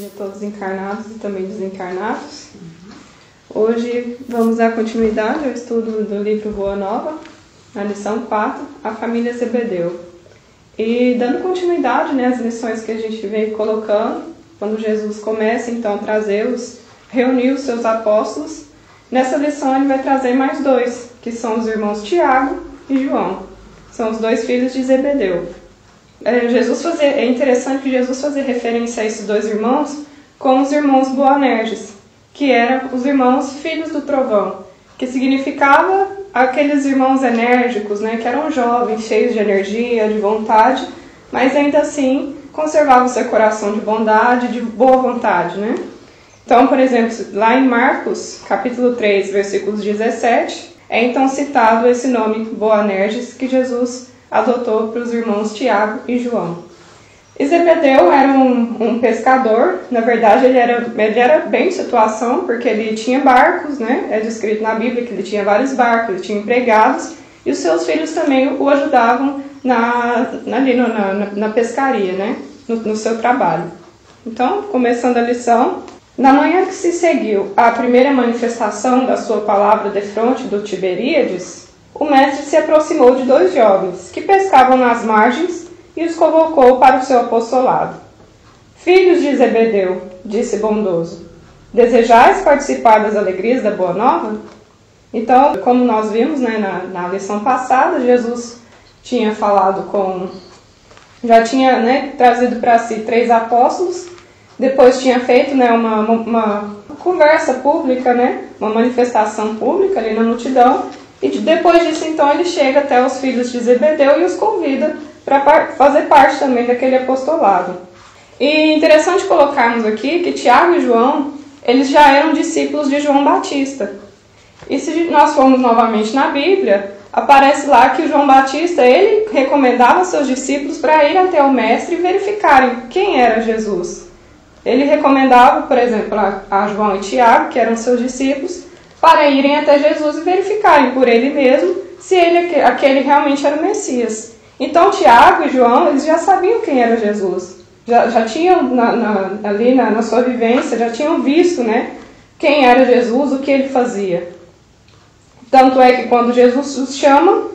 dia a todos encarnados e também desencarnados. Hoje vamos dar continuidade ao estudo do livro Boa Nova, na lição 4, a família Zebedeu. E dando continuidade, às lições que a gente vem colocando, quando Jesus começa então a reunir os seus apóstolos, nessa lição ele vai trazer mais dois, que são os irmãos Tiago e João. São os dois filhos de Zebedeu. É interessante que Jesus fazia referência a esses dois irmãos como os irmãos Boanerges, que eram os irmãos filhos do trovão, que significava aqueles irmãos enérgicos, que eram jovens, cheios de energia, de vontade, mas ainda assim conservavam seu coração de bondade, de boa vontade. Então, por exemplo, lá em Marcos, capítulo 3, versículos 17, é então citado esse nome Boanerges que Jesus adotou para os irmãos Tiago e João. E Zebedeu era um pescador. Na verdade ele era bem de situação, porque ele tinha barcos, É descrito na Bíblia que ele tinha vários barcos, ele tinha empregados, e os seus filhos também o ajudavam na pescaria, no seu trabalho. Então, começando a lição, na manhã que se seguiu à primeira manifestação da sua palavra defronte do Tiberíades, o mestre se aproximou de dois jovens que pescavam nas margens e os convocou para o seu apostolado. Filhos de Zebedeu, disse bondoso, desejais participar das alegrias da Boa Nova? Então, como nós vimos na lição passada, Jesus tinha já tinha trazido para si 3 apóstolos, depois tinha feito uma conversa pública, uma manifestação pública ali na multidão, e depois disso, então, ele chega até os filhos de Zebedeu e os convida para fazer parte também daquele apostolado. E interessante colocarmos aqui que Tiago e João, eles já eram discípulos de João Batista. E se nós formos novamente na Bíblia, aparece lá que o João Batista, ele recomendava seus discípulos para ir até o mestre e verificarem quem era Jesus. Ele recomendava, por exemplo, a João e Tiago, que eram seus discípulos, para irem até Jesus e verificarem por ele mesmo se aquele realmente era o Messias. Então Tiago e João, eles já sabiam quem era Jesus. Já tinham ali na sua vivência, já tinham visto quem era Jesus, o que ele fazia. Tanto é que quando Jesus os chama,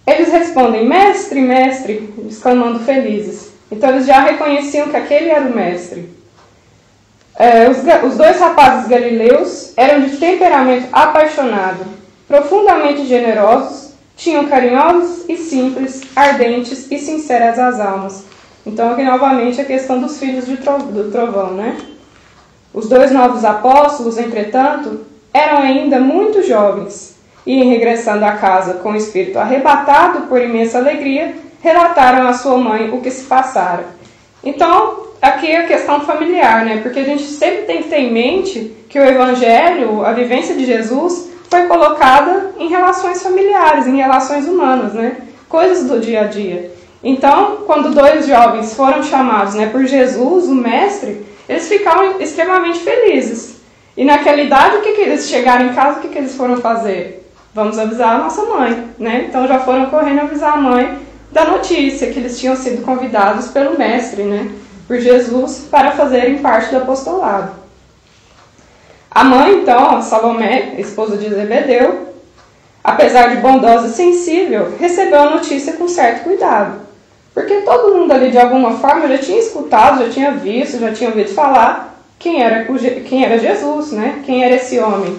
eles respondem, mestre, mestre, exclamando felizes. Então eles já reconheciam que aquele era o mestre. Os 2 rapazes galileus eram de temperamento apaixonado, profundamente generosos, tinham carinhosos e simples, ardentes e sinceras as almas. Então aqui novamente a questão dos filhos do trovão. Os 2 novos apóstolos, entretanto, eram ainda muito jovens e, regressando a casa com o espírito arrebatado por imensa alegria, relataram à sua mãe o que se passara. Então, aqui é a questão familiar, porque a gente sempre tem que ter em mente que o Evangelho, a vivência de Jesus, foi colocada em relações familiares, em relações humanas, coisas do dia a dia. Então, quando 2 jovens foram chamados por Jesus, o mestre, eles ficaram extremamente felizes. E naquela idade, o que eles chegaram em casa, o que eles foram fazer? Vamos avisar a nossa mãe, Então já foram correndo avisar a mãe da notícia que eles tinham sido convidados pelo mestre, por Jesus, para fazerem parte do apostolado. A mãe, então, a Salomé, esposa de Zebedeu, apesar de bondosa e sensível, recebeu a notícia com certo cuidado, porque todo mundo ali, de alguma forma, já tinha escutado, já tinha visto, já tinha ouvido falar quem era Jesus, quem era esse homem.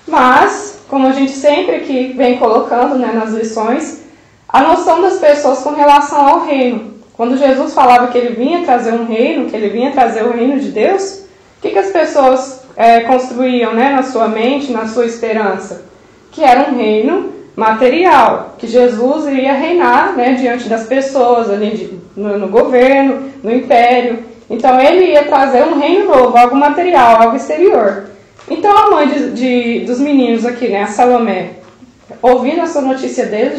Mas, como a gente sempre que vem colocando nas lições, a noção das pessoas com relação ao reino. Quando Jesus falava que ele vinha trazer um reino, que ele vinha trazer o reino de Deus, o que as pessoas construíam na sua mente, na sua esperança? Que era um reino material, que Jesus iria reinar diante das pessoas, ali no governo, no império. Então ele ia trazer um reino novo, algo material, algo exterior. Então a mãe dos meninos aqui, a Salomé, ouvindo essa notícia deles,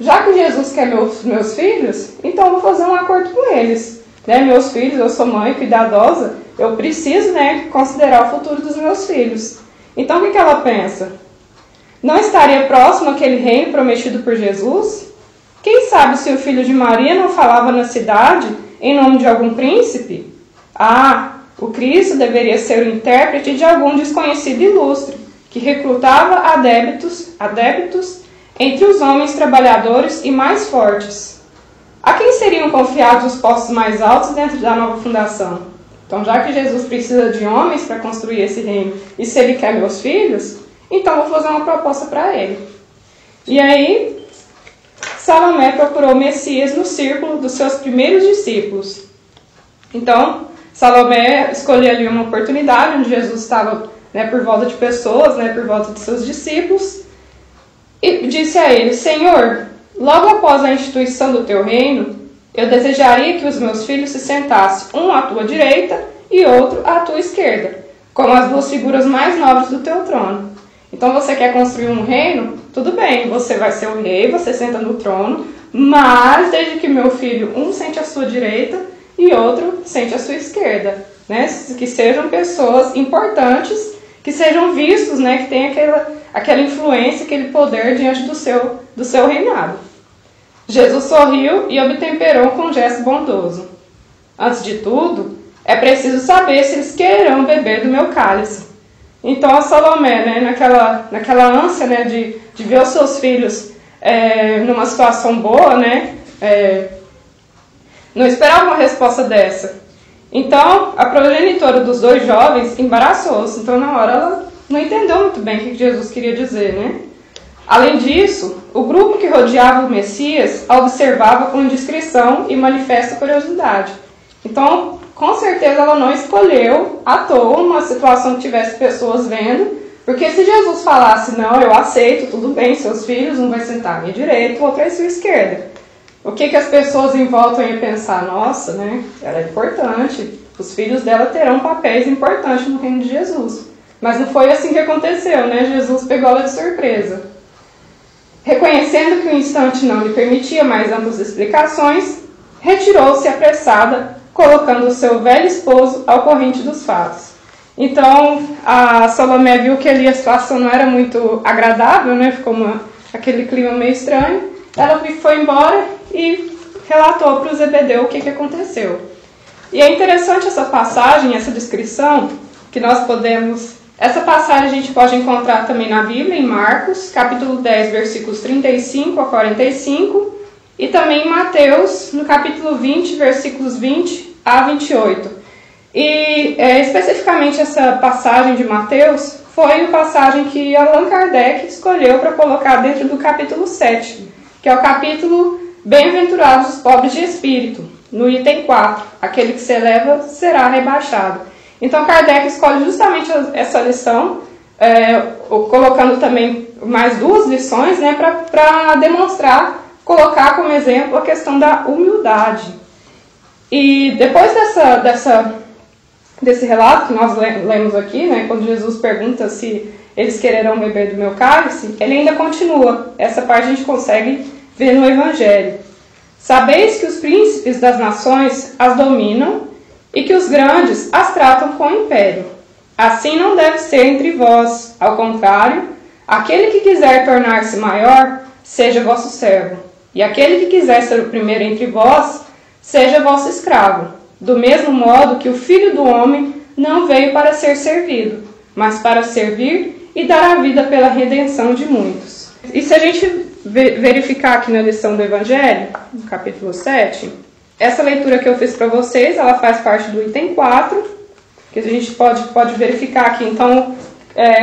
já que Jesus quer meus filhos, então eu vou fazer um acordo com eles. Meus filhos, eu sou mãe cuidadosa, eu preciso considerar o futuro dos meus filhos. Então o que ela pensa? Não estaria próximo aquele reino prometido por Jesus? Quem sabe se o filho de Maria não falava na cidade em nome de algum príncipe? O Cristo deveria ser o intérprete de algum desconhecido ilustre, que recrutava adeptos entre os homens trabalhadores e mais fortes. A quem seriam confiados os postos mais altos dentro da nova fundação? Então, já que Jesus precisa de homens para construir esse reino, e se ele quer meus filhos, então vou fazer uma proposta para ele. E aí, Salomé procurou o Messias no círculo dos seus primeiros discípulos. Então, Salomé escolheu ali uma oportunidade onde Jesus estava, por volta de pessoas, por volta de seus discípulos, e disse a ele: Senhor, logo após a instituição do teu reino, eu desejaria que os meus filhos se sentassem, um à tua direita e outro à tua esquerda, como as duas figuras mais nobres do teu trono. Então você quer construir um reino? Tudo bem, você vai ser o rei, você senta no trono, mas desde que meu filho, um sente à sua direita e outro sente à sua esquerda, que sejam pessoas importantes, que sejam vistos, que tenham aquela influência, aquele poder diante do seu reinado. Jesus sorriu e obtemperou com um gesto bondoso. Antes de tudo, é preciso saber se eles quererão beber do meu cálice. Então a Salomé, naquela ânsia, de ver os seus filhos numa situação boa, não esperava uma resposta dessa. Então a progenitora dos dois jovens embaraçou-se. Então na hora ela não entendeu muito bem o que Jesus queria dizer, Além disso, o grupo que rodeava o Messias a observava com indiscrição e manifesta curiosidade. Então, com certeza ela não escolheu à toa uma situação que tivesse pessoas vendo, porque se Jesus falasse: não, eu aceito, tudo bem, seus filhos, um vai sentar à minha direita, o outro à sua esquerda. O que as pessoas em volta iam pensar? Nossa, ela é importante, os filhos dela terão papéis importantes no reino de Jesus. Mas não foi assim que aconteceu, Jesus pegou ela de surpresa. Reconhecendo que o instante não lhe permitia mais amplas explicações, retirou-se apressada, colocando o seu velho esposo ao corrente dos fatos. Então, a Salomé viu que ali a situação não era muito agradável, ficou aquele clima meio estranho. Ela foi embora e relatou para o Zebedeu o que aconteceu. E é interessante essa passagem, essa descrição, que nós podemos... Essa passagem a gente pode encontrar também na Bíblia, em Marcos, capítulo 10, versículos 35 a 45, e também em Mateus, no capítulo 20, versículos 20 a 28. E especificamente essa passagem de Mateus foi a passagem que Allan Kardec escolheu para colocar dentro do capítulo 7, que é o capítulo Bem-aventurados os pobres de espírito, no item 4, aquele que se eleva será rebaixado. Então Kardec escolhe justamente essa lição, colocando também mais duas lições, para demonstrar, colocar como exemplo a questão da humildade. E depois desse relato que nós lemos aqui, quando Jesus pergunta se eles quererão beber do meu cálice, ele ainda continua. Essa parte a gente consegue ver no Evangelho. Sabeis que os príncipes das nações as dominam e que os grandes as tratam com império. Assim não deve ser entre vós. Ao contrário, aquele que quiser tornar-se maior, seja vosso servo. E aquele que quiser ser o primeiro entre vós, seja vosso escravo. Do mesmo modo que o Filho do Homem não veio para ser servido, mas para servir e dar a vida pela redenção de muitos. E se a gente verificar aqui na lição do Evangelho, no capítulo 7... Essa leitura que eu fiz para vocês, ela faz parte do item 4, que a gente pode verificar aqui. Então,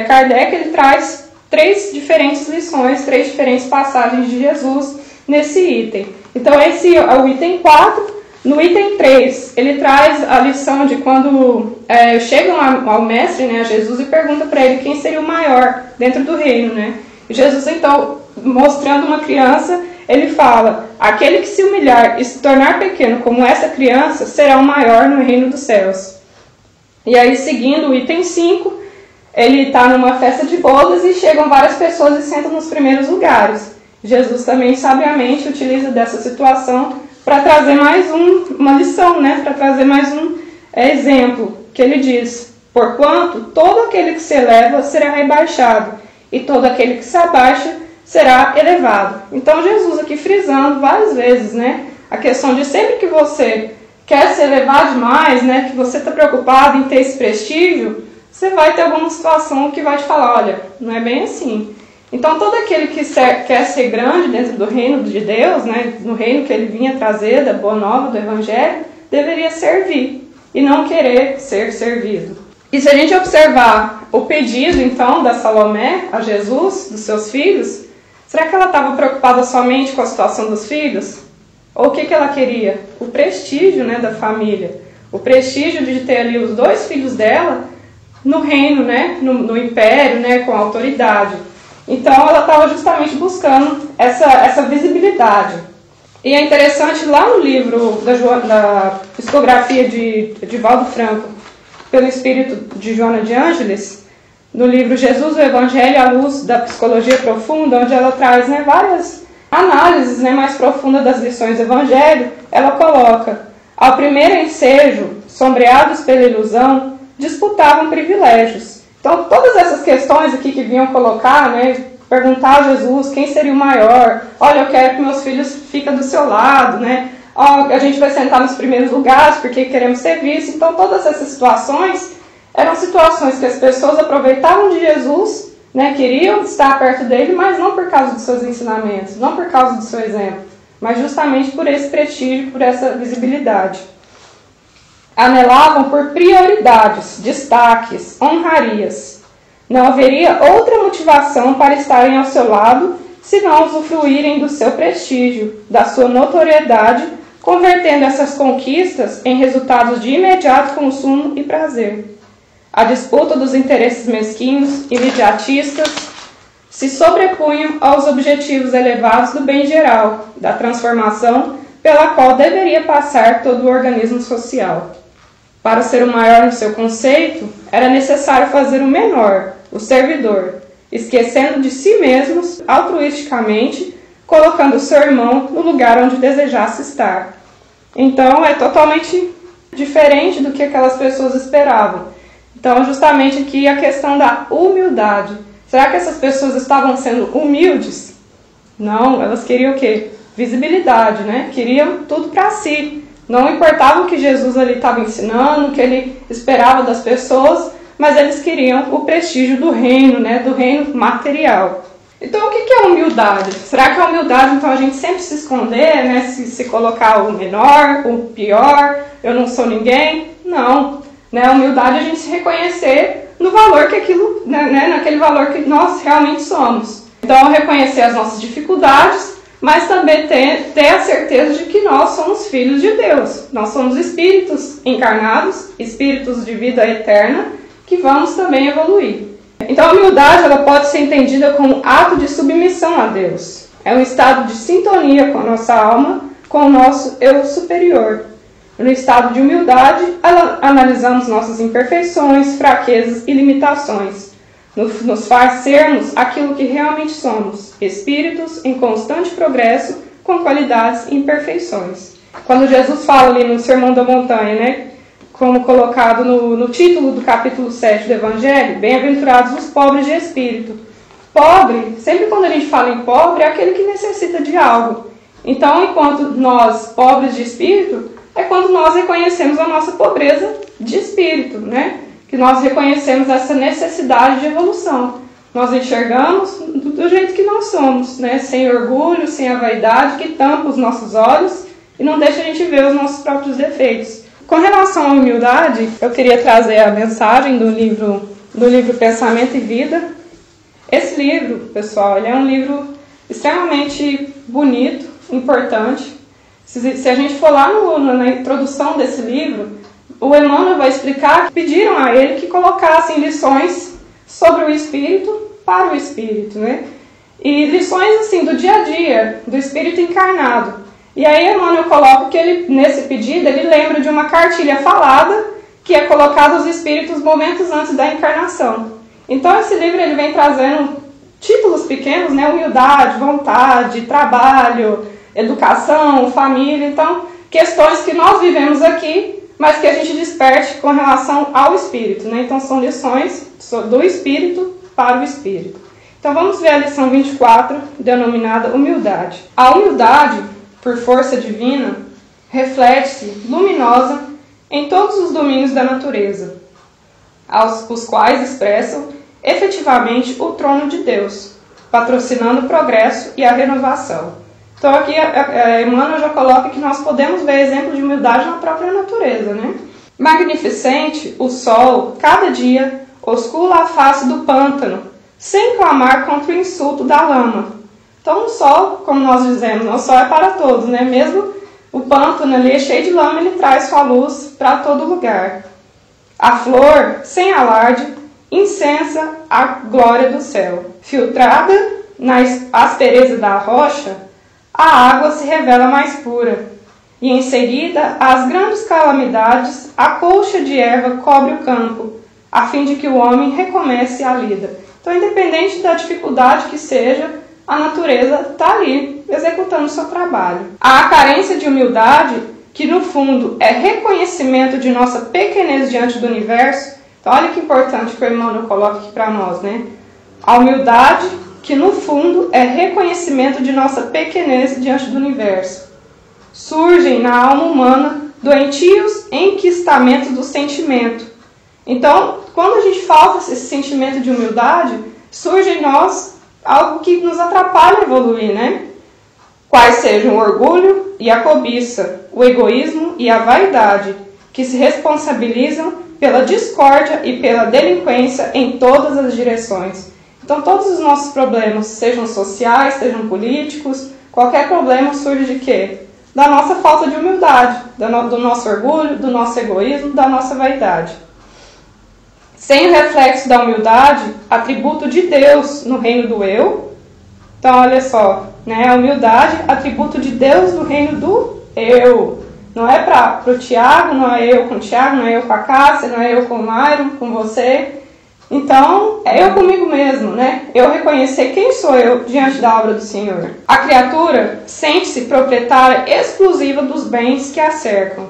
Kardec ele traz 3 diferentes lições, 3 diferentes passagens de Jesus nesse item. Então, esse é o item 4. No item 3, ele traz a lição de quando chegam ao mestre, a Jesus, e perguntam para ele quem seria o maior dentro do reino. E Jesus, então, mostrando uma criança, ele fala: aquele que se humilhar e se tornar pequeno como essa criança, será o maior no reino dos céus. E aí, seguindo o item 5, ele está numa festa de bodas e chegam várias pessoas e sentam nos primeiros lugares. Jesus também, sabiamente, utiliza dessa situação para trazer mais uma lição, para trazer mais um exemplo, que ele diz: porquanto todo aquele que se eleva será rebaixado, e todo aquele que se abaixa será elevado. Então Jesus aqui frisando várias vezes, a questão de sempre que você quer se elevar demais, né, que você está preocupado em ter esse prestígio, você vai ter alguma situação que vai te falar, olha, não é bem assim. Então todo aquele que quer ser grande dentro do reino de Deus, né, no reino que ele vinha trazer, da boa nova, do evangelho, deveria servir e não querer ser servido. E se a gente observar o pedido então da Salomé a Jesus, dos seus filhos, será que ela estava preocupada somente com a situação dos filhos? Ou o que ela queria? O prestígio, né, da família. O prestígio de ter ali os 2 filhos dela no reino, né, no império, né, com autoridade. Então ela estava justamente buscando essa visibilidade. E é interessante, lá no livro da psicografia de Valdo Franco, pelo espírito de Joana de Ângeles, no livro Jesus, o Evangelho à Luz da Psicologia Profunda, onde ela traz, né, várias análises, né, mais profundas das lições do Evangelho, ela coloca: ao primeiro ensejo, sombreados pela ilusão, disputavam privilégios. Então, todas essas questões aqui que vinham colocar, né, perguntar a Jesus quem seria o maior, olha, eu quero que meus filhos fiquem do seu lado, né, a gente vai sentar nos primeiros lugares porque queremos ser vistos. Então, todas essas situações eram situações que as pessoas aproveitavam de Jesus, né, queriam estar perto dele, mas não por causa dos seus ensinamentos, não por causa do seu exemplo, mas justamente por esse prestígio, por essa visibilidade. Anelavam por prioridades, destaques, honrarias. Não haveria outra motivação para estarem ao seu lado, senão usufruírem do seu prestígio, da sua notoriedade, convertendo essas conquistas em resultados de imediato consumo e prazer. A disputa dos interesses mesquinhos, imediatistas, se sobrepunham aos objetivos elevados do bem geral, da transformação pela qual deveria passar todo o organismo social. Para ser o maior no seu conceito, era necessário fazer o menor, o servidor, esquecendo de si mesmos altruisticamente, colocando o seu irmão no lugar onde desejasse estar. Então, é totalmente diferente do que aquelas pessoas esperavam. Então, justamente aqui a questão da humildade. Será que essas pessoas estavam sendo humildes? Não, elas queriam o quê? Visibilidade, né? Queriam tudo para si. Não importava o que Jesus ali estava ensinando, o que ele esperava das pessoas, mas eles queriam o prestígio do reino, né? Do reino material. Então, o que é humildade? Será que a humildade, então, a gente sempre se esconder, né? Se colocar o menor, o pior, eu não sou ninguém? Não. Né? A humildade é a gente se reconhecer no valor que aquilo, né? Naquele valor que nós realmente somos. Então, reconhecer as nossas dificuldades, mas também ter a certeza de que nós somos filhos de Deus. Nós somos espíritos encarnados, espíritos de vida eterna, que vamos também evoluir. Então, a humildade ela pode ser entendida como ato de submissão a Deus. É um estado de sintonia com a nossa alma, com o nosso eu superior. No estado de humildade, analisamos nossas imperfeições, fraquezas e limitações. Nos faz sermos aquilo que realmente somos, espíritos em constante progresso, com qualidades e imperfeições. Quando Jesus fala ali no Sermão da Montanha, né, como colocado no título do capítulo 7 do Evangelho, bem-aventurados os pobres de espírito. Pobre, sempre quando a gente fala em pobre, é aquele que necessita de algo. Então, enquanto nós, pobres de espírito, é quando nós reconhecemos a nossa pobreza de espírito, né? Que nós reconhecemos essa necessidade de evolução. Nós enxergamos do jeito que nós somos, né? Sem orgulho, sem a vaidade que tampa os nossos olhos e não deixa a gente ver os nossos próprios defeitos. Com relação à humildade, eu queria trazer a mensagem do livro Pensamento e Vida. Esse livro, pessoal, ele é um livro extremamente bonito, importante. Se a gente for lá na introdução desse livro, o Emmanuel vai explicar que pediram a ele que colocassem lições sobre o espírito para o espírito, né? E lições assim do dia a dia, do espírito encarnado. E aí Emmanuel coloca que ele, nesse pedido, ele lembra de uma cartilha falada que é colocada aos espíritos momentos antes da encarnação. Então esse livro ele vem trazendo títulos pequenos, né? Humildade, vontade, trabalho, educação, família. Então, questões que nós vivemos aqui, mas que a gente desperte com relação ao espírito, né? Então são lições do espírito para o espírito. Então vamos ver a lição 24, denominada humildade. A humildade, por força divina, reflete-se luminosa em todos os domínios da natureza, os quais expressam efetivamente o trono de Deus, patrocinando o progresso e a renovação. Então aqui Emmanuel já coloca que nós podemos ver exemplo de humildade na própria natureza, né? Magnificente, o sol, cada dia, oscula a face do pântano, sem clamar contra o insulto da lama. Então o sol, como nós dizemos, o sol é para todos, né? Mesmo o pântano ali é cheio de lama, ele traz sua luz para todo lugar. A flor, sem alarde, incensa a glória do céu. Filtrada na aspereza da rocha, a água se revela mais pura. E em seguida, as grandes calamidades, a colcha de erva cobre o campo, a fim de que o homem recomece a lida. Então, independente da dificuldade que seja, a natureza está ali, executando o seu trabalho. A carência de humildade, que no fundo é reconhecimento de nossa pequenez diante do universo. Então, olha que importante que o Emmanuel coloca aqui para nós, né? A humildade, que no fundo é reconhecimento de nossa pequenez diante do universo. Surgem na alma humana doentios enquistamentos do sentimento. Então, quando a gente falta esse sentimento de humildade, surge em nós algo que nos atrapalha a evoluir, né? Quais sejam o orgulho e a cobiça, o egoísmo e a vaidade, que se responsabilizam pela discórdia e pela delinquência em todas as direções. Então, todos os nossos problemas, sejam sociais, sejam políticos, qualquer problema surge de quê? Da nossa falta de humildade, do nosso orgulho, do nosso egoísmo, da nossa vaidade. Sem o reflexo da humildade, atributo de Deus no reino do eu. Então, olha só, né? A humildade, atributo de Deus no reino do eu. Não é para o Tiago, não é eu com o Tiago, não é eu com a Cássia, não é eu com o Mário, com você. Então, é eu comigo mesmo, né? Eu reconhecer quem sou eu diante da obra do Senhor. A criatura sente-se proprietária exclusiva dos bens que a cercam,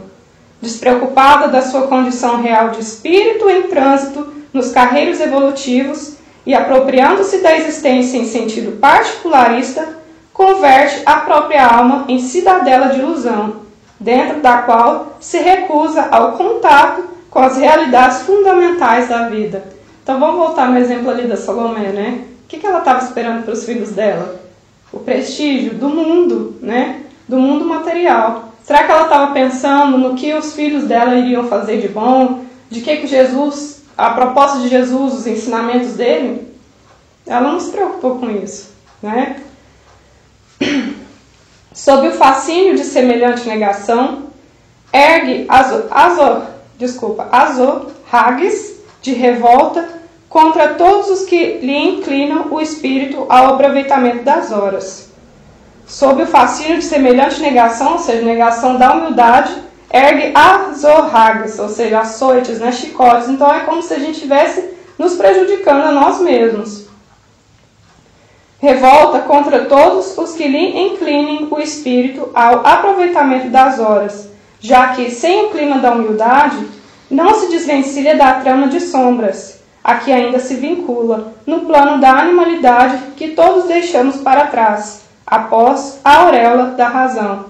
despreocupada da sua condição real de espírito em trânsito nos carreiros evolutivos e apropriando-se da existência em sentido particularista, converte a própria alma em cidadela de ilusão, dentro da qual se recusa ao contato com as realidades fundamentais da vida. Então vamos voltar no exemplo ali da Salomé, né? O que ela estava esperando para os filhos dela? O prestígio do mundo, né? Do mundo material. Será que ela estava pensando no que os filhos dela iriam fazer de bom? De que Jesus, a proposta de Jesus, os ensinamentos dele? Ela não se preocupou com isso, né? Sob o fascínio de semelhante negação, ergue azorragues de revolta contra todos os que lhe inclinam o espírito ao aproveitamento das horas. Sob o fascínio de semelhante negação, ou seja, negação da humildade, ergue azorragues, ou seja, açoites, né, chicotes. Então é como se a gente estivesse nos prejudicando a nós mesmos. Revolta contra todos os que lhe inclinem o espírito ao aproveitamento das horas, já que, sem o clima da humildade, não se desvencilha da trama de sombras, a que ainda se vincula, no plano da animalidade que todos deixamos para trás, após a auréola da razão.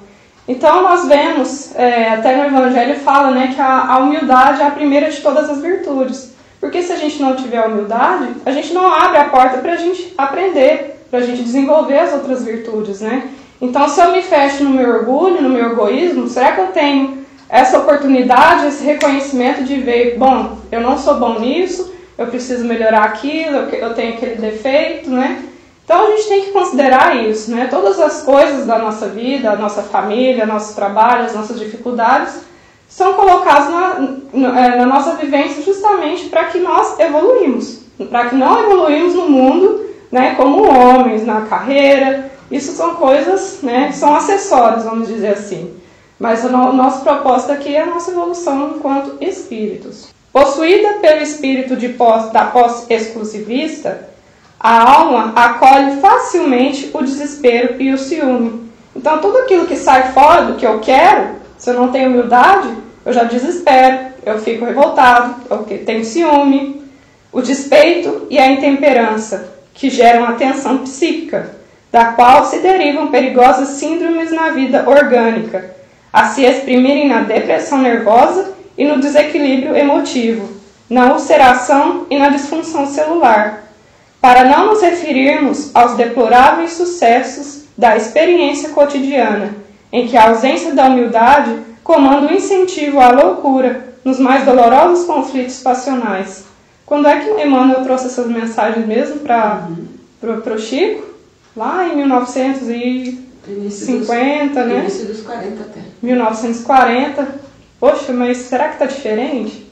Então nós vemos, até no Evangelho fala, né, que a humildade é a primeira de todas as virtudes. Porque se a gente não tiver humildade, a gente não abre a porta para a gente aprender, para a gente desenvolver as outras virtudes, né? Então se eu me fecho no meu orgulho, no meu egoísmo, será que eu tenho essa oportunidade, esse reconhecimento de ver, bom, eu não sou bom nisso, eu preciso melhorar aquilo, eu tenho aquele defeito, né? Então a gente tem que considerar isso, né? Todas as coisas da nossa vida, a nossa família, nosso trabalho, as nossas dificuldades, são colocadas na nossa vivência justamente para que nós evoluímos, para que não evoluímos no mundo, né, como homens, na carreira. Isso são coisas, né, são acessórios, vamos dizer assim. Mas o nosso propósito aqui é a nossa evolução enquanto espíritos. Possuída pelo espírito da posse exclusivista, a alma acolhe facilmente o desespero e o ciúme. Então, tudo aquilo que sai fora do que eu quero, se eu não tenho humildade, eu já desespero, eu fico revoltado, eu tenho ciúme. O despeito e a intemperança, que geram a tensão psíquica, da qual se derivam perigosas síndromes na vida orgânica, a se exprimirem na depressão nervosa e no desequilíbrio emotivo, na ulceração e na disfunção celular, para não nos referirmos aos deploráveis sucessos da experiência cotidiana, em que a ausência da humildade comanda o incentivo à loucura nos mais dolorosos conflitos passionais. Quando é que o Emmanuel trouxe essas mensagens mesmo para o Chico? Lá em 1950, né? Início dos 40 até. 1940. Poxa, mas será que está diferente?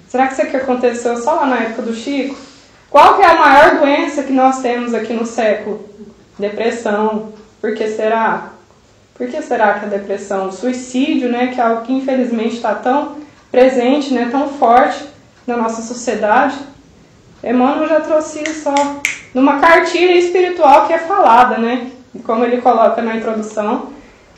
Será que isso aqui aconteceu só lá na época do Chico? Qual que é a maior doença que nós temos aqui no século? Depressão. Por que será? Por que será que a depressão? O suicídio, né, que é algo que infelizmente está tão presente, né, tão forte na nossa sociedade. Emmanuel já trouxe isso numa cartilha espiritual que é falada, né, como ele coloca na introdução.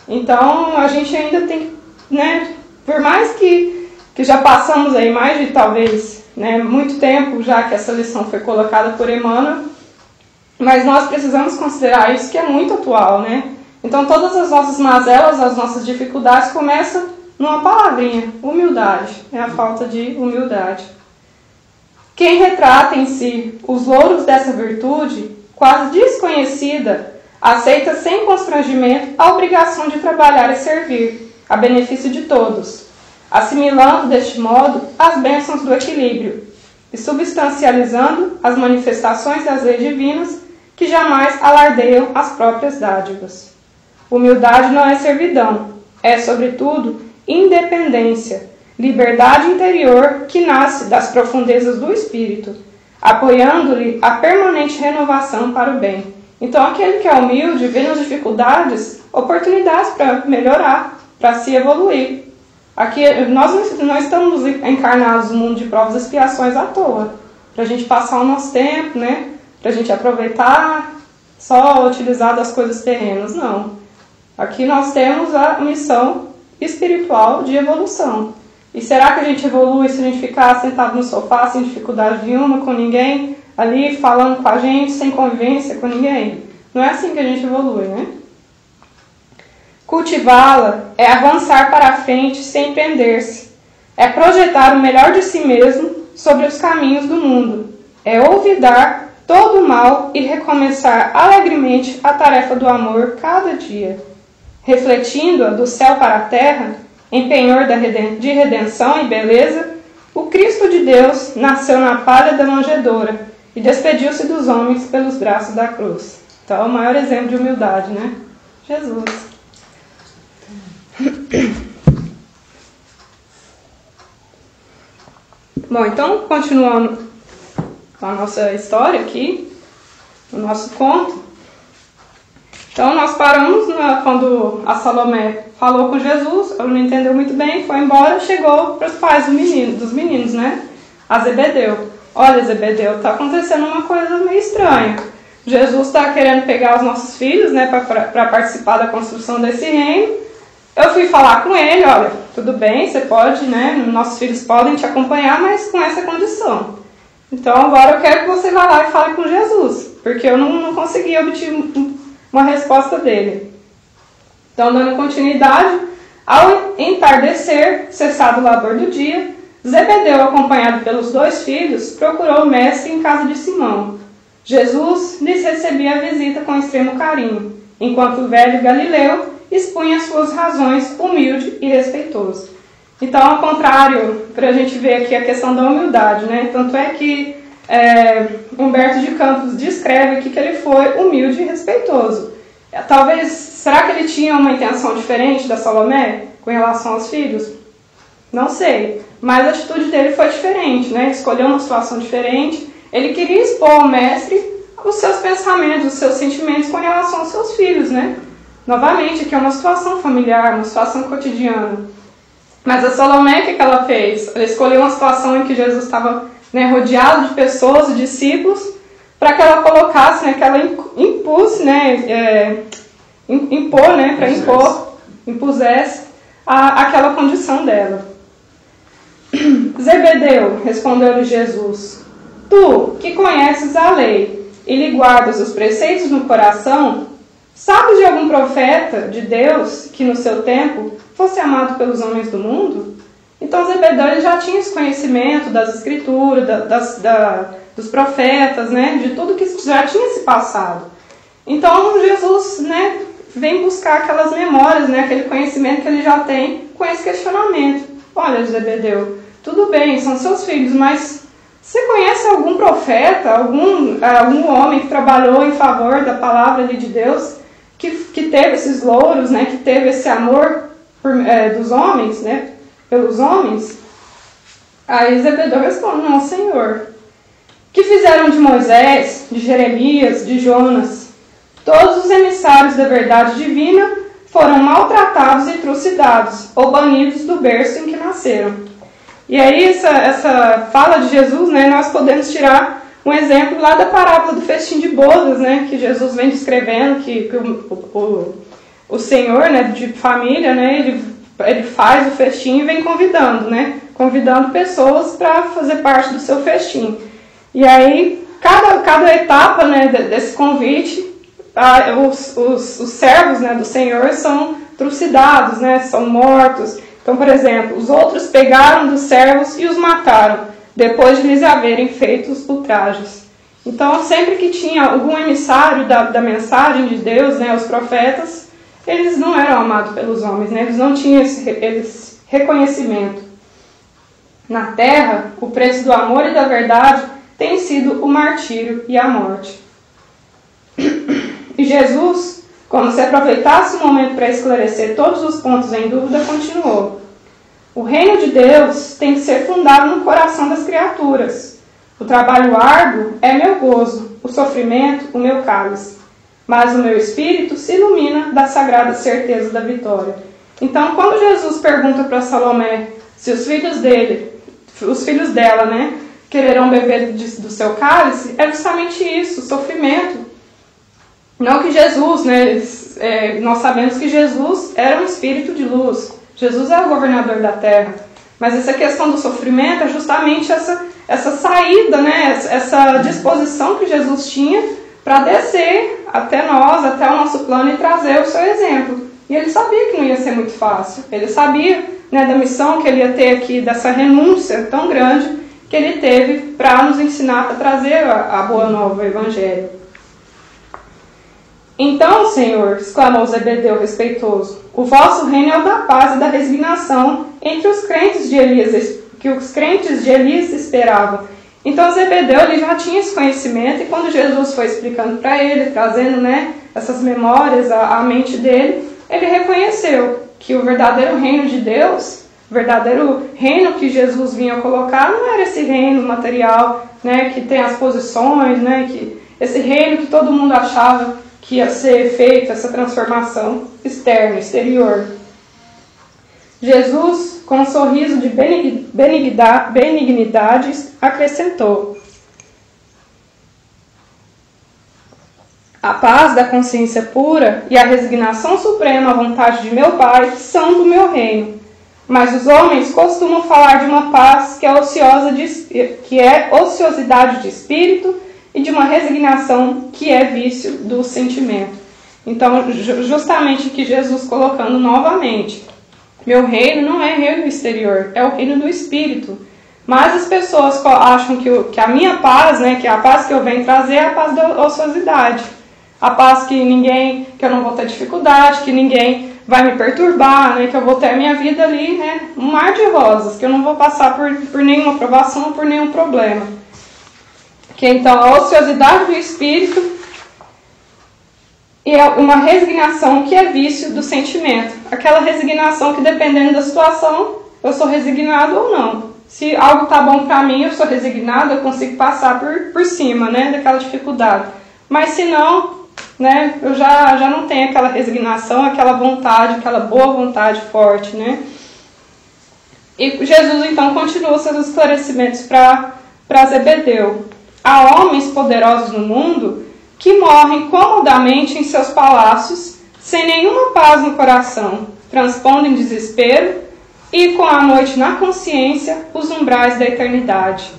Então, a gente ainda tem, né, por mais que já passamos aí mais de talvez, né, muito tempo já que essa lição foi colocada por Emmanuel, mas nós precisamos considerar isso que é muito atual, né? Então todas as nossas mazelas, as nossas dificuldades começam numa palavrinha, humildade, é a falta de humildade. Quem retrata em si os louros dessa virtude, quase desconhecida, aceita sem constrangimento a obrigação de trabalhar e servir, a benefício de todos, assimilando deste modo as bênçãos do equilíbrio e substancializando as manifestações das leis divinas que jamais alardeiam as próprias dádivas. Humildade não é servidão, é, sobretudo, independência, liberdade interior que nasce das profundezas do espírito, apoiando-lhe a permanente renovação para o bem. Então, aquele que é humilde vê nas dificuldades oportunidades para melhorar, para se evoluir. Aqui, nós não estamos encarnados no mundo de provas e expiações à toa, para a gente passar o nosso tempo, né? Para a gente aproveitar, só utilizar das coisas terrenas, não. Aqui nós temos a missão espiritual de evolução. E será que a gente evolui se a gente ficar sentado no sofá sem dificuldade nenhuma, com ninguém ali falando com a gente, sem convivência com ninguém? Não é assim que a gente evolui, né? Cultivá-la é avançar para a frente sem prender-se. É projetar o melhor de si mesmo sobre os caminhos do mundo. É olvidar todo o mal e recomeçar alegremente a tarefa do amor cada dia. Refletindo-a do céu para a terra, em penhor de redenção e beleza, o Cristo de Deus nasceu na palha da manjedoura e despediu-se dos homens pelos braços da cruz. Então, é o maior exemplo de humildade, né? Jesus. Bom, então, continuando com a nossa história aqui, o nosso conto. Então, nós paramos quando a Salomé falou com Jesus, ela não entendeu muito bem, foi embora, chegou para os pais dos meninos, né? A Zebedeu. Olha, Zebedeu, está acontecendo uma coisa meio estranha. Jesus está querendo pegar os nossos filhos, né, para participar da construção desse reino. Eu fui falar com ele, olha, tudo bem, você pode, né, nossos filhos podem te acompanhar, mas com essa condição. Então, agora eu quero que você vá lá e fale com Jesus, porque eu não consegui obter uma resposta dele. Então, dando continuidade, ao entardecer, cessado o labor do dia, Zebedeu, acompanhado pelos 2 filhos, procurou o mestre em casa de Simão. Jesus lhes recebia a visita com extremo carinho, enquanto o velho Galileu expunha suas razões humilde e respeitoso. Então, ao contrário, para a gente ver aqui a questão da humildade, né? Tanto é que Humberto de Campos descreve aqui que ele foi humilde e respeitoso. Talvez, será que ele tinha uma intenção diferente da Salomé com relação aos filhos? Não sei, mas a atitude dele foi diferente, né? Ele escolheu uma situação diferente, ele queria expor ao mestre os seus pensamentos, os seus sentimentos com relação aos seus filhos, né? Novamente, aqui é uma situação familiar, uma situação cotidiana. Mas a Salomé, o que ela fez? Ela escolheu uma situação em que Jesus estava, né, rodeado de pessoas, de discípulos, para que ela colocasse, né, que ela impusesse, né, impusesse aquela condição dela. Zebedeu, respondeu-lhe Jesus, tu, que conheces a lei e lhe guardas os preceitos no coração, sabe de algum profeta de Deus que no seu tempo fosse amado pelos homens do mundo? Então Zebedeu ele já tinha esse conhecimento das escrituras, dos profetas, né, de tudo que já tinha se passado. Então Jesus, né, vem buscar aquelas memórias, né, aquele conhecimento que ele já tem com esse questionamento. Olha, Zebedeu, tudo bem, são seus filhos, mas você conhece algum profeta, algum homem que trabalhou em favor da palavra ali de Deus, que teve esses louros, né, que teve esse amor dos homens, né, pelos homens? Aí Zebedeu responde: não, Senhor. Que fizeram de Moisés, de Jeremias, de Jonas? Todos os emissários da verdade divina foram maltratados e trucidados, ou banidos do berço em que nasceram. E aí essa fala de Jesus, né, nós podemos tirar um exemplo lá da parábola do festim de bodas, né, que Jesus vem descrevendo que o Senhor, né, de família, né, ele faz o festim e vem convidando pessoas para fazer parte do seu festim. E aí, cada etapa, né, desse convite, os servos, né, do Senhor são trucidados, né, são mortos. Então, por exemplo, os outros pegaram dos servos e os mataram, depois de lhes haverem feito os ultrajes. Então, sempre que tinha algum emissário da mensagem de Deus, né, os profetas, eles não eram amados pelos homens, né, eles não tinham esse reconhecimento. Na terra, o preço do amor e da verdade tem sido o martírio e a morte. E Jesus, como se aproveitasse o momento para esclarecer todos os pontos em dúvida, continuou: o reino de Deus tem que ser fundado no coração das criaturas. O trabalho árduo é meu gozo, o sofrimento, o meu cálice. Mas o meu espírito se ilumina da sagrada certeza da vitória. Então, quando Jesus pergunta para Salomé se os filhos dela, né, quererão beber do seu cálice, é justamente isso, o sofrimento. Não que Jesus, né, nós sabemos que Jesus era um espírito de luz, Jesus é o governador da terra, mas essa questão do sofrimento é justamente essa saída, né, essa disposição que Jesus tinha para descer até nós, até o nosso plano e trazer o seu exemplo. E ele sabia que não ia ser muito fácil, ele sabia, né, da missão que ele ia ter aqui, dessa renúncia tão grande que ele teve para nos ensinar, para trazer a boa nova, o evangelho. Então, Senhor, exclamou Zebedeu respeitoso, o vosso reino é o da paz e da resignação entre os crentes de Elias, que os crentes de Elias esperavam. Então Zebedeu ele já tinha esse conhecimento, e quando Jesus foi explicando para ele, trazendo, né, essas memórias à mente dele, ele reconheceu que o verdadeiro reino de Deus, o verdadeiro reino que Jesus vinha colocar, não era esse reino material, né, que tem as posições, né, que esse reino que todo mundo achava que ia ser feita, essa transformação externa, exterior. Jesus, com um sorriso de benignidade, acrescentou: a paz da consciência pura e a resignação suprema à vontade de meu Pai são do meu reino. Mas os homens costumam falar de uma paz que é ociosidade de espírito e de uma resignação que é vício do sentimento. Então, justamente que Jesus colocando novamente, meu reino não é reino exterior, é o reino do espírito. Mas as pessoas acham que a minha paz, né, que a paz que eu venho trazer é a paz da ociosidade. A paz que eu não vou ter dificuldade, que ninguém vai me perturbar, né, que eu vou ter a minha vida ali, né, um mar de rosas, que eu não vou passar por nenhuma provação, por nenhum problema. Que então a ociosidade do espírito e uma resignação que é vício do sentimento. Aquela resignação que, dependendo da situação, eu sou resignado ou não. Se algo está bom para mim, eu sou resignado, eu consigo passar por cima, né, daquela dificuldade. Mas se não, né, eu já não tenho aquela resignação, aquela vontade, aquela boa vontade forte, né. E Jesus então continua seus esclarecimentos para Zebedeu. Há homens poderosos no mundo que morrem comodamente em seus palácios, sem nenhuma paz no coração, transpondem desespero e, com a noite na consciência, os umbrais da eternidade.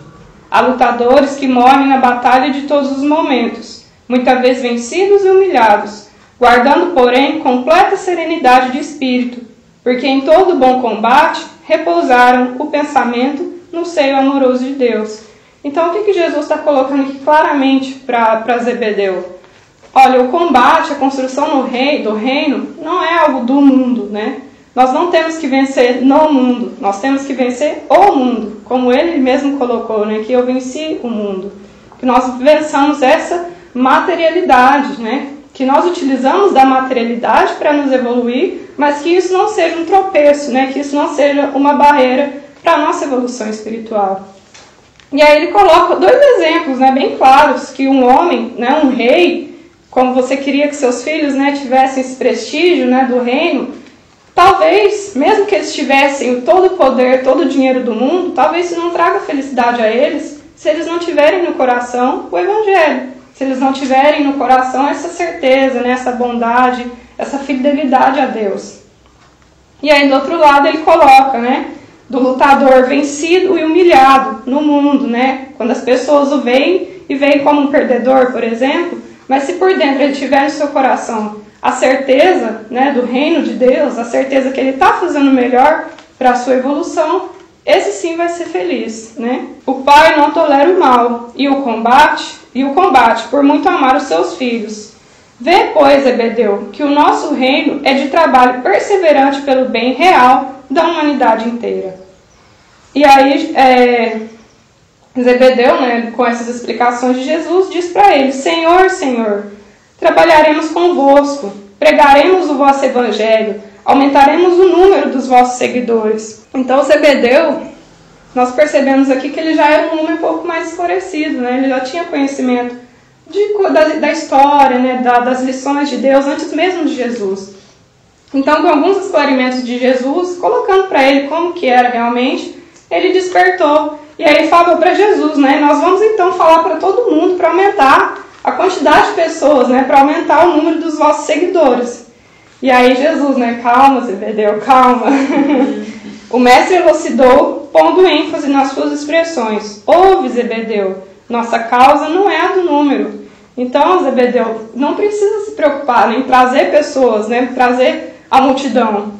Há lutadores que morrem na batalha de todos os momentos, muitas vezes vencidos e humilhados, guardando, porém, completa serenidade de espírito, porque em todo bom combate repousaram o pensamento no seio amoroso de Deus. Então, o que Jesus está colocando aqui claramente para Zebedeu? Olha, o combate, a construção do reino, não é algo do mundo, né? Nós não temos que vencer no mundo, nós temos que vencer o mundo, como ele mesmo colocou, né? Que eu venci o mundo. Que nós vençamos essa materialidade, né? Que nós utilizamos da materialidade para nos evoluir, mas que isso não seja um tropeço, né? Que isso não seja uma barreira para a nossa evolução espiritual. E aí ele coloca dois exemplos, né, bem claros, que um homem, né, um rei, como você queria que seus filhos, né, tivessem esse prestígio, né, do reino, talvez, mesmo que eles tivessem todo o poder, todo o dinheiro do mundo, talvez isso não traga felicidade a eles, se eles não tiverem no coração o Evangelho, se eles não tiverem no coração essa certeza, né, essa bondade, essa fidelidade a Deus. E aí do outro lado ele coloca, né, do lutador vencido e humilhado no mundo, né? Quando as pessoas o veem e veem como um perdedor, por exemplo, mas se por dentro ele tiver no seu coração a certeza, né, do reino de Deus, a certeza que ele está fazendo o melhor para a sua evolução, esse sim vai ser feliz, né? O pai não tolera o mal e o combate por muito amar os seus filhos. Vê, pois, Zebedeu, que o nosso reino é de trabalho perseverante pelo bem real da humanidade inteira. E aí, Zebedeu, né, com essas explicações de Jesus, diz para ele: Senhor, Senhor, trabalharemos convosco, pregaremos o vosso evangelho, aumentaremos o número dos vossos seguidores. Então, Zebedeu, nós percebemos aqui que ele já era um homem um pouco mais esclarecido, né? Ele já tinha conhecimento da história, né, das lições de Deus antes mesmo de Jesus. Então, com alguns esclarecimentos de Jesus, colocando para ele como que era realmente, ele despertou. E aí falou para Jesus, né, nós vamos então falar para todo mundo para aumentar a quantidade de pessoas, né, para aumentar o número dos vossos seguidores. E aí Jesus, né, calma, Zebedeu, calma. O mestre elucidou, pondo ênfase nas suas expressões. Ouve, Zebedeu, nossa causa não é a do número. Então, Zebedeu, não precisa se preocupar, né, em trazer pessoas, né, trazer a multidão.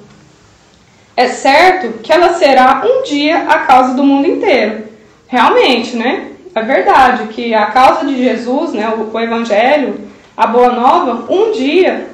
É certo que ela será um dia a causa do mundo inteiro. Realmente, né? É verdade que a causa de Jesus, né, o Evangelho, a Boa Nova, um dia,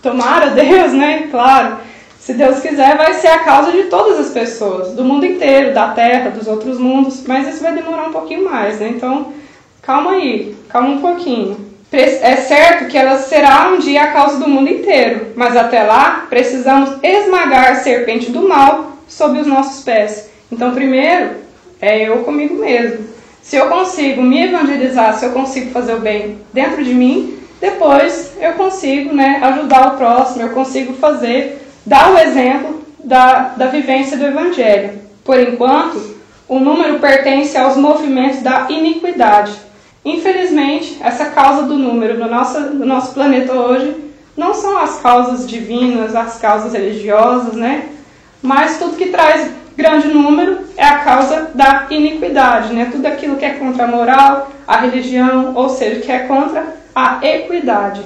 tomara Deus, né, claro, se Deus quiser, vai ser a causa de todas as pessoas, do mundo inteiro, da Terra, dos outros mundos, mas isso vai demorar um pouquinho mais, né? Então, calma aí, calma um pouquinho. É certo que ela será um dia a causa do mundo inteiro, mas até lá precisamos esmagar a serpente do mal sob os nossos pés. Então, primeiro, é eu comigo mesmo. Se eu consigo me evangelizar, se eu consigo fazer o bem dentro de mim, depois eu consigo, né, ajudar o próximo, eu consigo dar o exemplo da vivência do Evangelho. Por enquanto, o número pertence aos movimentos da iniquidade. Infelizmente, essa causa do número no nosso planeta hoje não são as causas divinas, as causas religiosas, né? Mas tudo que traz grande número é a causa da iniquidade, né? Tudo aquilo que é contra a moral, a religião, ou seja, que é contra a equidade.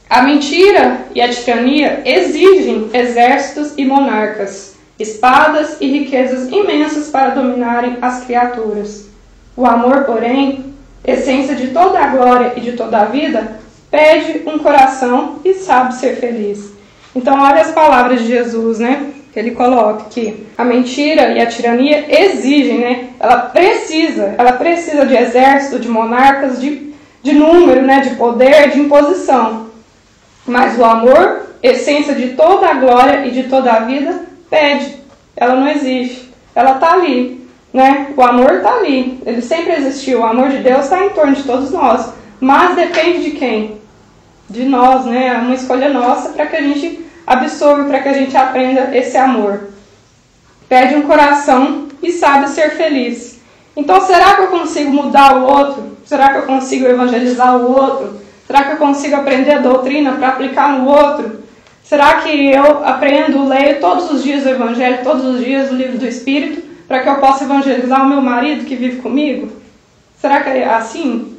A mentira e a tirania exigem exércitos e monarcas, espadas e riquezas imensas para dominarem as criaturas. O amor, porém, essência de toda a glória e de toda a vida, pede um coração e sabe ser feliz. Então, olha as palavras de Jesus, né? Que ele coloca que a mentira e a tirania exigem, né? Ela precisa de exército, de monarcas, de número, né? De poder, de imposição. Mas o amor, essência de toda a glória e de toda a vida, pede. Ela não existe. Ela está ali. Né? O amor está ali, ele sempre existiu, o amor de Deus está em torno de todos nós, mas depende de quem? De nós, né? É uma escolha nossa para que a gente absorva, para que a gente aprenda esse amor. Pede um coração e sabe ser feliz. Então, será que eu consigo mudar o outro? Será que eu consigo evangelizar o outro? Será que eu consigo aprender a doutrina para aplicar no outro? Será que eu aprendo, leio todos os dias o Evangelho, todos os dias o livro do Espírito, para que eu possa evangelizar o meu marido que vive comigo? Será que é assim?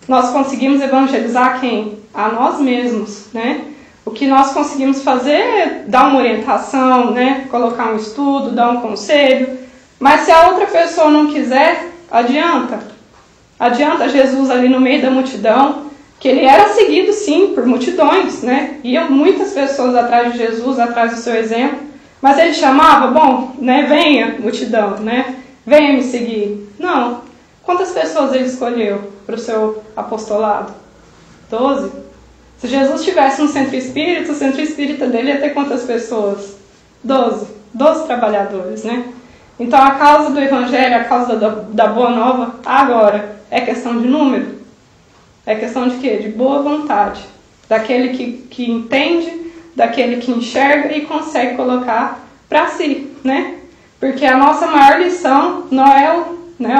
Nós conseguimos evangelizar quem? a nós mesmos, né? O que nós conseguimos fazer é dar uma orientação, né? Colocar um estudo, dar um conselho. Mas se a outra pessoa não quiser, adianta. Adianta Jesus ali no meio da multidão, que ele era seguido sim por multidões, né? Iam muitas pessoas atrás de Jesus, atrás do seu exemplo. Mas ele chamava, bom, né? Venha multidão, né? Venha me seguir. Não. Quantas pessoas ele escolheu para o seu apostolado? 12. Se Jesus tivesse um centro espírita, o centro espírita dele ia ter quantas pessoas? 12. 12 trabalhadores, né? Então a causa do evangelho, a causa da boa nova, agora, é questão de número? É questão de quê? De boa vontade. Daquele que entende, daquele que enxerga e consegue colocar para si, né? Porque a nossa maior lição não é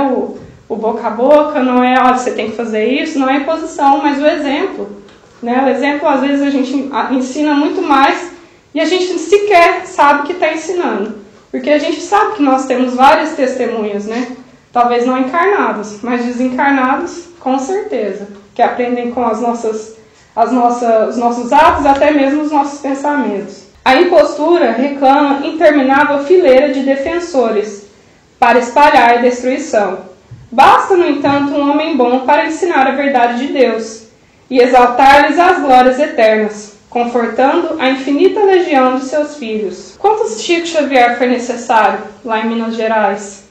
o boca a boca, não é, olha, você tem que fazer isso, não é imposição, mas o exemplo. Né? O exemplo, às vezes, a gente ensina muito mais e a gente sequer sabe que está ensinando. Porque a gente sabe que nós temos várias testemunhas, né? Talvez não encarnados, mas desencarnados, com certeza. Que aprendem com os nossos atos, até mesmo os nossos pensamentos. A impostura reclama interminável fileira de defensores para espalhar a destruição. Basta, no entanto, um homem bom para ensinar a verdade de Deus e exaltar-lhes as glórias eternas, confortando a infinita legião de seus filhos. Quantos Chico Xavier foi necessário lá em Minas Gerais?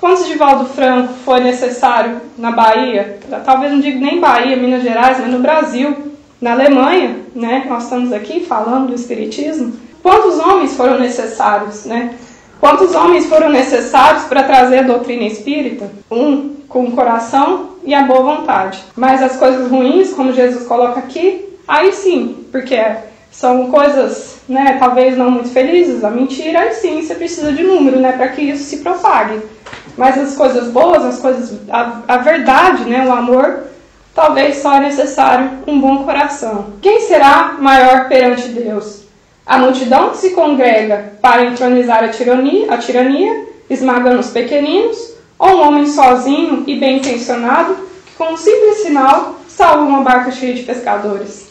Quantos Divaldo Franco foi necessário na Bahia? Talvez não digo nem Bahia, Minas Gerais, mas no Brasil, na Alemanha, né? Nós estamos aqui falando do Espiritismo. Quantos homens foram necessários, né? Quantos homens foram necessários para trazer a doutrina espírita? Um com o coração e a boa vontade. Mas as coisas ruins, como Jesus coloca aqui, aí sim, porque são coisas, né, talvez não muito felizes, a mentira, aí sim você precisa de número, né, para que isso se propague. Mas as coisas boas, as coisas, a verdade, né, o amor, talvez só é necessário um bom coração. Quem será maior perante Deus? A multidão que se congrega para entronizar a tirania, esmagando os pequeninos, ou um homem sozinho e bem intencionado, que com um simples sinal salva uma barca cheia de pescadores?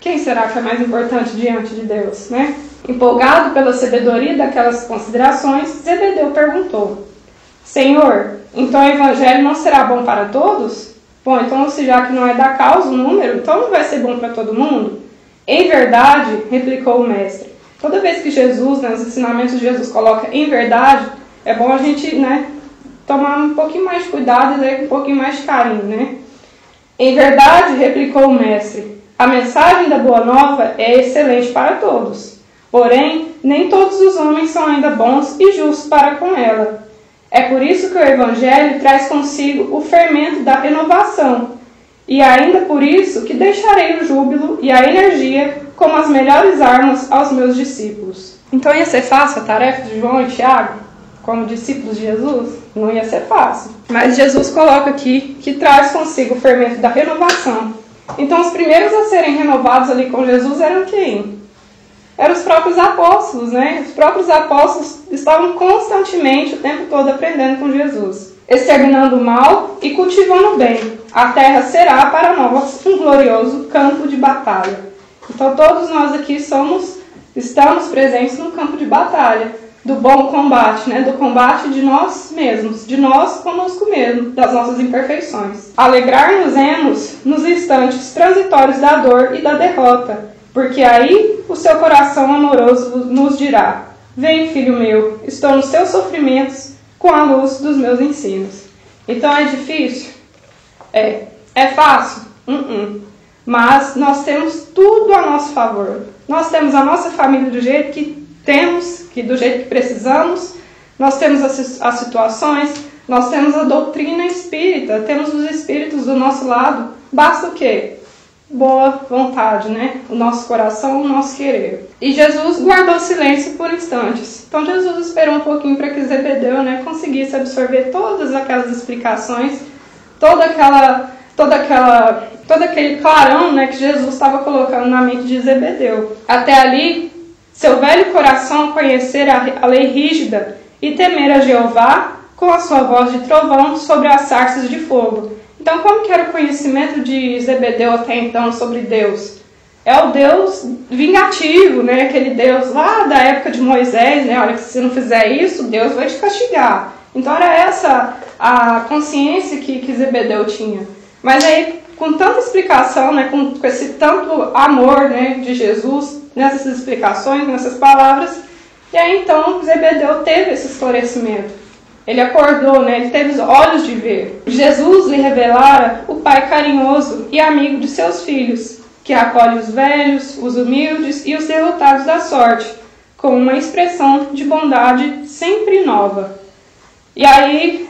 Quem será que é mais importante diante de Deus, né? Empolgado pela sabedoria daquelas considerações, Zebedeu perguntou: Senhor, então o evangelho não será bom para todos? Bom, então se já que não é da causa o número, então não vai ser bom para todo mundo? Em verdade, replicou o mestre. Toda vez que Jesus, né, os ensinamentos de Jesus coloca em verdade, é bom a gente, né, tomar um pouquinho mais de cuidado e ler com um pouquinho mais de carinho, né? Em verdade, replicou o mestre, a mensagem da Boa Nova é excelente para todos. Porém, nem todos os homens são ainda bons e justos para com ela. É por isso que o Evangelho traz consigo o fermento da renovação. E ainda por isso que deixarei o júbilo e a energia como as melhores armas aos meus discípulos. Então ia ser fácil a tarefa de João e Tiago, como discípulos de Jesus? Não ia ser fácil. Mas Jesus coloca aqui que traz consigo o fermento da renovação. Então os primeiros a serem renovados ali com Jesus eram quem? Eram os próprios apóstolos, né? Os próprios apóstolos estavam constantemente, o tempo todo, aprendendo com Jesus. Exterminando o mal e cultivando o bem. A terra será para nós um glorioso campo de batalha. Então todos nós aqui estamos presentes no campo de batalha, do bom combate, né? Do combate de nós mesmos, de nós conosco mesmo, das nossas imperfeições. Alegrar-nos-emos nos instantes transitórios da dor e da derrota, porque aí o seu coração amoroso nos dirá: vem, filho meu, estou nos teus sofrimentos com a luz dos meus ensinos. Então é difícil? É fácil? Mas nós temos tudo a nosso favor. Nós temos a nossa família do jeito que temos, do jeito que precisamos. Nós temos as situações, nós temos a doutrina espírita, temos os espíritos do nosso lado. Basta o quê? Boa vontade, né? O nosso coração, o nosso querer. E Jesus guardou silêncio por instantes. Então Jesus esperou um pouquinho para que Zebedeu, né, conseguisse absorver todas aquelas explicações, todo aquele clarão, né, que Jesus estava colocando na mente de Zebedeu. Até ali, seu velho coração conhecer a lei rígida e temer a Jeová com a sua voz de trovão sobre as sarças de fogo. Então, como que era o conhecimento de Zebedeu até então sobre Deus? É o Deus vingativo, né? Aquele Deus lá da época de Moisés, né? Olha, se você não fizer isso, Deus vai te castigar. Então era essa a consciência que Zebedeu tinha. Mas aí, com tanta explicação, né? Com esse tanto amor, né, de Jesus, nessas explicações, nessas palavras, e aí então Zebedeu teve esse esclarecimento. Ele acordou, né? Ele teve os olhos de ver. Jesus lhe revelara o Pai carinhoso e amigo de seus filhos, que acolhe os velhos, os humildes e os derrotados da sorte, com uma expressão de bondade sempre nova. E aí,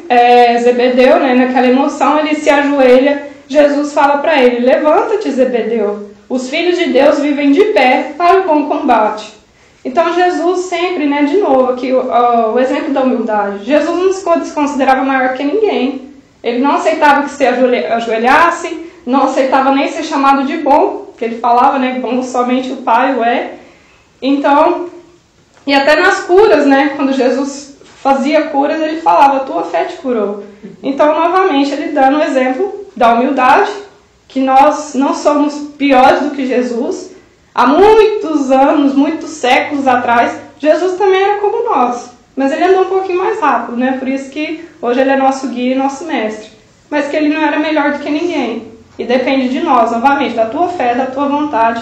Zebedeu, né, naquela emoção, ele se ajoelha, Jesus fala para ele: levanta-te, Zebedeu, os filhos de Deus vivem de pé para o bom combate. Então Jesus sempre, né, de novo, aqui o exemplo da humildade. Jesus não se considerava maior que ninguém. Ele não aceitava que se ajoelhasse, não aceitava nem ser chamado de bom, que ele falava, né, bom somente o Pai o é. Então, e até nas curas, né, quando Jesus fazia curas, ele falava: tua fé te curou. Então, novamente, ele dando o exemplo da humildade, que nós não somos piores do que Jesus. Há muitos anos, muitos séculos atrás, Jesus também era como nós, mas ele andou um pouquinho mais rápido, né? Por isso que hoje ele é nosso guia e nosso mestre. Mas que ele não era melhor do que ninguém. E depende de nós, novamente, da tua fé, da tua vontade,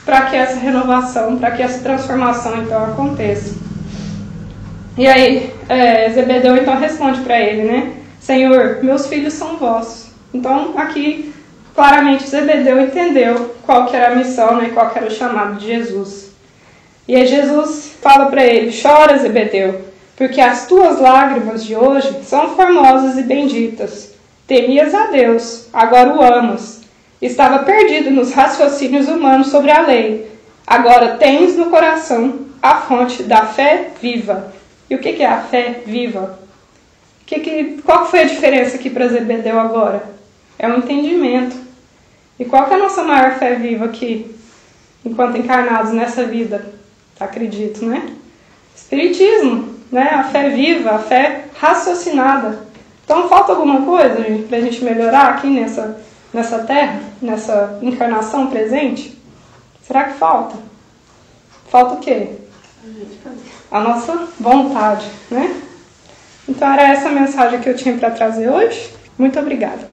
para que essa renovação, para que essa transformação então aconteça. E aí, Zebedeu então responde para ele, né? Senhor, meus filhos são vossos. Então, aqui, claramente, Zebedeu entendeu qual que era a missão, né? Qual que era o chamado de Jesus. E aí Jesus fala para ele: chora, Zebedeu, porque as tuas lágrimas de hoje são formosas e benditas. Temias a Deus, agora o amas. Estava perdido nos raciocínios humanos sobre a lei. Agora tens no coração a fonte da fé viva. E o que é a fé viva? Qual foi a diferença aqui para Zebedeu agora? É o entendimento. E qual que é a nossa maior fé viva aqui, enquanto encarnados nessa vida? Acredito, né? Espiritismo, né? A fé viva, a fé raciocinada. Então falta alguma coisa, gente, para a gente melhorar aqui nessa terra, nessa encarnação presente? Será que falta? Falta o quê? A nossa vontade, né? Então era essa a mensagem que eu tinha para trazer hoje. Muito obrigada.